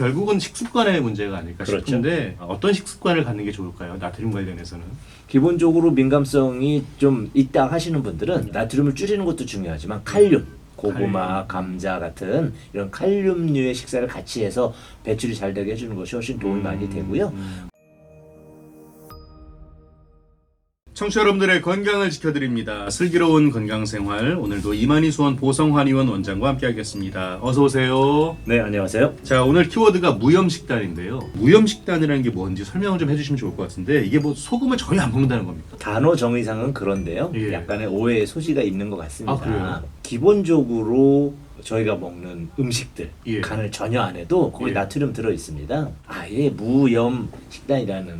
결국은 식습관의 문제가 아닐까 그렇죠. 싶은데 어떤 식습관을 갖는 게 좋을까요? 나트륨 관련해서는. 기본적으로 민감성이 좀 있다 하시는 분들은 나트륨을 줄이는 것도 중요하지만 칼륨, 고구마, 감자 같은 이런 칼륨류의 식사를 같이 해서 배출이 잘 되게 해주는 것이 훨씬 도움이 많이 되고요. 청취자 여러분들의 건강을 지켜드립니다. 슬기로운 건강생활, 오늘도 이만희 수원 보성한의원 원장과 함께하겠습니다. 어서 오세요. 네, 안녕하세요. 자, 오늘 키워드가 무염식단인데요. 무염식단이라는 게 뭔지 설명을 좀 해주시면 좋을 것 같은데, 이게 뭐 소금을 전혀 안 먹는다는 겁니까? 단어 정의상은 그런데요. 예. 약간의 오해의 소지가 있는 것 같습니다. 아, 그래요? 기본적으로 저희가 먹는 음식들 예. 간을 전혀 안 해도 거기 예. 나트륨 들어 있습니다. 아예 무염 식단이라는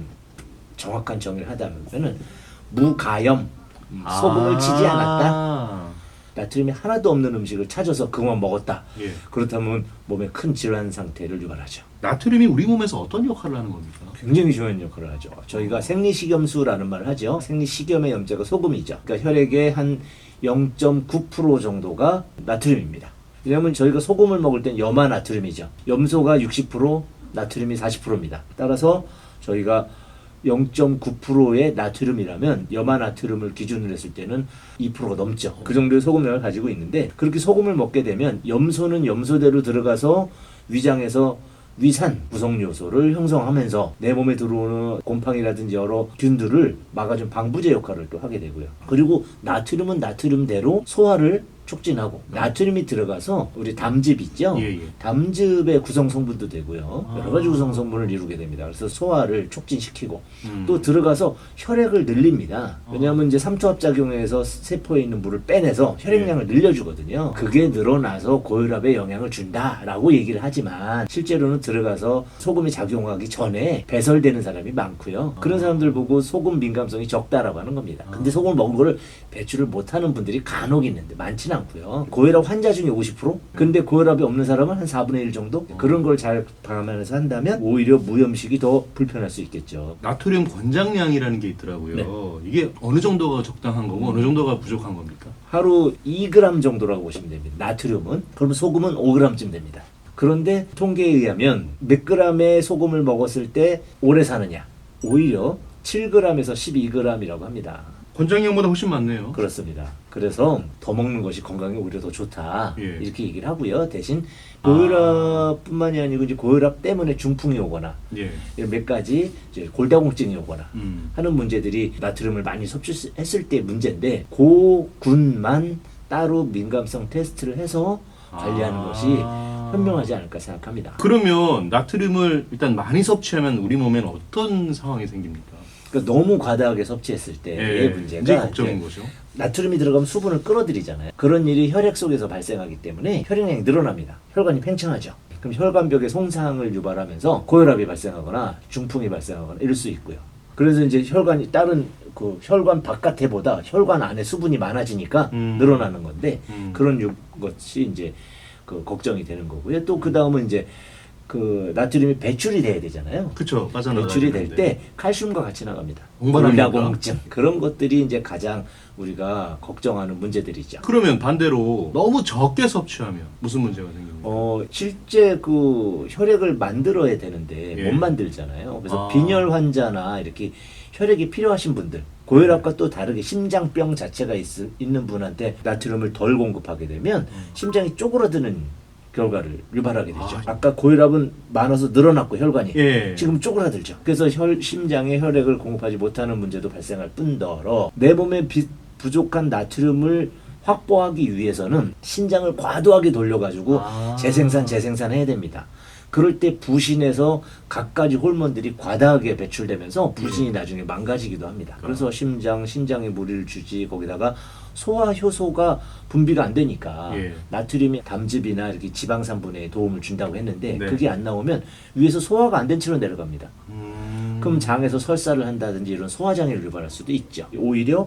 정확한 정의를 하다면은 무가염, 소금을 치지 않았다. 나트륨이 하나도 없는 음식을 찾아서 그것만 먹었다. 예. 그렇다면 몸에 큰 질환 상태를 유발하죠. 나트륨이 우리 몸에서 어떤 역할을 하는 겁니까? 굉장히 중요한 역할을 하죠. 저희가 생리식염수라는 말을 하죠. 생리식염의 염자가 소금이죠. 그러니까 혈액의 한 0.9% 정도가 나트륨입니다. 왜냐하면 저희가 소금을 먹을 땐 염화 나트륨이죠. 염소가 60%, 나트륨이 40%입니다. 따라서 저희가 0.9%의 나트륨이라면 염화 나트륨을 기준으로 했을 때는 2%가 넘죠. 그 정도의 소금량을 가지고 있는데 그렇게 소금을 먹게 되면 염소는 염소대로 들어가서 위장에서 위산 구성 요소를 형성하면서 내 몸에 들어오는 곰팡이라든지 여러 균들을 막아준 방부제 역할을 또 하게 되고요. 그리고 나트륨은 나트륨대로 소화를 촉진하고 나트륨이 들어가서 우리 담즙 있죠? 예. 담즙의 구성 성분도 되고요. 여러 가지 구성 성분을 이루게 됩니다. 그래서 소화를 촉진시키고 또 들어가서 혈액을 늘립니다. 왜냐하면 이제 삼투압 작용에서 세포에 있는 물을 빼내서 혈액량을 늘려주거든요. 그게 늘어나서 고혈압에 영향을 준다라고 얘기를 하지만 실제로는 들어가서 소금이 작용하기 전에 배설되는 사람이 많고요. 그런 사람들 보고 소금 민감성이 적다라고 하는 겁니다. 근데 소금을 먹은 거를 배출을 못하는 분들이 간혹 있는데 많지는 않고요. 고혈압 환자 중에 50%? 근데 고혈압이 없는 사람은 한 4분의 1 정도? 그런 걸 잘 감안해서 한다면 오히려 무염식이 더 불편할 수 있겠죠. 나트륨 권장량이라는 게 있더라고요. 네. 이게 어느 정도가 적당한 거고 어느 정도가 부족한 겁니까? 하루 2g 정도라고 보시면 됩니다. 나트륨은. 그러면 소금은 5g쯤 됩니다. 그런데 통계에 의하면 몇 g의 소금을 먹었을 때 오래 사느냐? 오히려 7g에서 12g이라고 합니다. 권장량보다 훨씬 많네요. 그렇습니다. 그래서 더 먹는 것이 건강에 오히려 더 좋다. 예. 이렇게 얘기를 하고요. 대신 고혈압뿐만이 아니고 이제 고혈압 때문에 중풍이 오거나 예. 이런 몇 가지 이제 골다공증이 오거나 음. 하는 문제들이 나트륨을 많이 섭취했을 때 문제인데 고군만 따로 민감성 테스트를 해서 관리하는 것이 현명하지 않을까 생각합니다. 그러면 나트륨을 일단 많이 섭취하면 우리 몸에는 어떤 상황이 생깁니까? 그러니까 너무 과다하게 섭취했을 때의 문제가 이제 걱정인 이제 거죠. 나트륨이 들어가면 수분을 끌어들이잖아요. 그런 일이 혈액 속에서 발생하기 때문에 혈액량이 늘어납니다. 혈관이 팽창하죠. 그럼 혈관벽의 손상을 유발하면서 고혈압이 발생하거나 중풍이 발생하거나 이럴 수 있고요. 그래서 이제 혈관이 다른 그 혈관 바깥에보다 혈관 안에 수분이 많아지니까 늘어나는 건데 그런 것이 이제 그 걱정이 되는 거고요. 또 그 다음은 이제 그 나트륨이 배출이 돼야 되잖아요. 그렇죠. 빠져나가야 배출이 될 되는데. 때 칼슘과 같이 나갑니다. 공반합니까? 골다공증 그런 것들이 이제 가장 우리가 걱정하는 문제들이죠. 그러면 반대로 너무 적게 섭취하면 무슨 문제가 생깁니까? 실제 그 혈액을 만들어야 되는데 예. 못 만들잖아요. 그래서 빈혈 환자나 이렇게 혈액이 필요하신 분들, 고혈압과 또 다르게 심장병 자체가 있는 분한테 나트륨을 덜 공급하게 되면 심장이 쪼그라드는 결과를 유발하게 되죠. 아까 고혈압은 많아서 늘어났고 혈관이 예. 지금 쪼그라들죠. 그래서 심장에 혈액을 공급하지 못하는 문제도 발생할 뿐더러 내 몸에 부족한 나트륨을 확보하기 위해서는 신장을 과도하게 돌려가지고 재생산해야 됩니다. 그럴 때 부신에서 갖가지 호르몬들이 과다하게 배출되면서 부신이 나중에 망가지기도 합니다. 그래서 신장에 무리를 주지 거기다가 소화 효소가 분비가 안 되니까 나트륨이 담즙이나 이렇게 지방산 분해에 도움을 준다고 했는데 그게 안 나오면 위에서 소화가 안 된 채로 내려갑니다. 그럼 장에서 설사를 한다든지 이런 소화장애를 유발할 수도 있죠. 오히려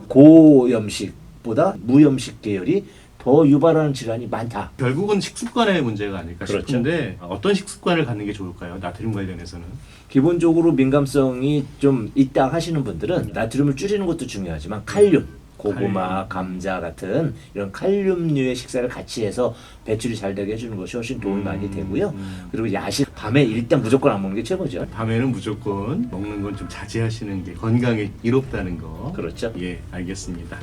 고염식보다 무염식 계열이 더 유발하는 질환이 많다. 결국은 식습관의 문제가 아닐까 그렇죠. 싶은데 어떤 식습관을 갖는 게 좋을까요? 나트륨 관련해서는. 기본적으로 민감성이 좀 있다 하시는 분들은 나트륨을 줄이는 것도 중요하지만 칼륨, 고구마, 감자 같은 이런 칼륨류의 식사를 같이 해서 배출이 잘 되게 해주는 것이 훨씬 도움이 많이 되고요. 그리고 야식 밤에 일단 무조건 안 먹는 게 최고죠. 밤에는 무조건 먹는 건 좀 자제하시는 게 건강에 이롭다는 거. 그렇죠. 예, 알겠습니다.